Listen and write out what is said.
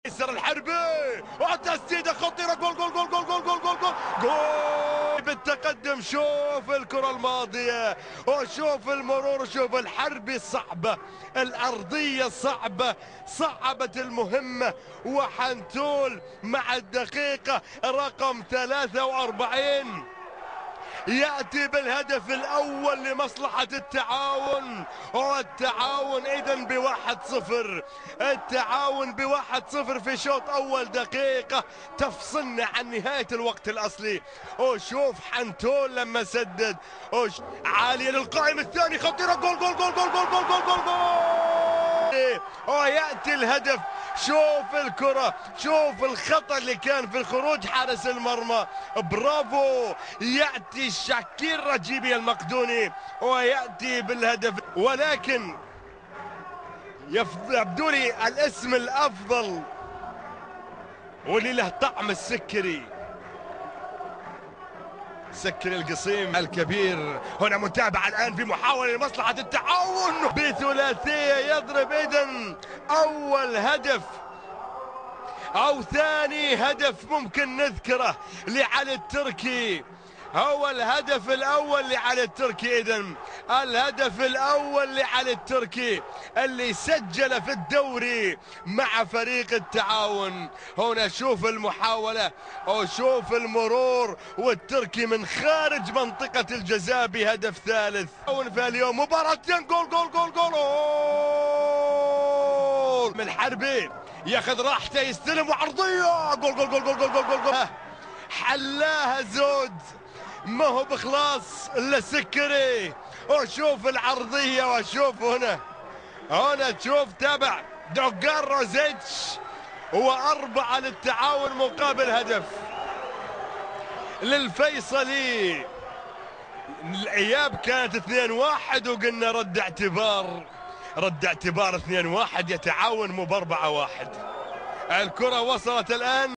يسر الحربي وتسديده خطيره، جول جول جول جول جول جول جول جول جول بالتقدم. شوف الكره الماضيه وشوف المرور وشوف الحربي صعبه، الارضيه صعبه، صعبت المهمه. وحنتول مع الدقيقه رقم 43 يأتي بالهدف الأول لمصلحة التعاون، والتعاون إذن ب1-0. التعاون ب1-0 في شوط أول، دقيقة تفصلنا عن نهاية الوقت الأصلي. وشوف حنتول لما سدد عالية للقائم الثاني، خطيرة، جول جول جول جول جول جول جول جول جول، ويأتي الهدف. شوف الكرة، شوف الخطأ اللي كان في الخروج حارس المرمى، برافو. يأتي شاكير رجيبي المقدوني ويأتي بالهدف، ولكن يبدو لي الاسم الأفضل واللي له طعم السكري، سكري القصيم الكبير. هنا متابعة الآن في محاولة لمصلحة التعاون بثلاثية، يضرب إذن أول هدف أو ثاني هدف ممكن نذكره لعلي التركي. هو الهدف الأول لعلي التركي، إذن الهدف الأول لعلي التركي اللي سجل في الدوري مع فريق التعاون. هنا شوف المحاولة وشوف المرور، والتركي من خارج منطقة الجزاء بهدف ثالث. فاليوم مباراتين، جول جول جول جول من الحربي، ياخذ راحته، يستلم وعرضيه، جول جول جول جول جول جول جول, جول. حلاها زود، ما هو بخلاص الا سكري. وشوف العرضيه، وشوف هنا تشوف تابع دوغان روزيتش، و4 للتعاون مقابل هدف للفيصلي. الاياب كانت 2-1 وقلنا رد اعتبار 2-1، يتعاون مو ب4-1. الكرة وصلت الآن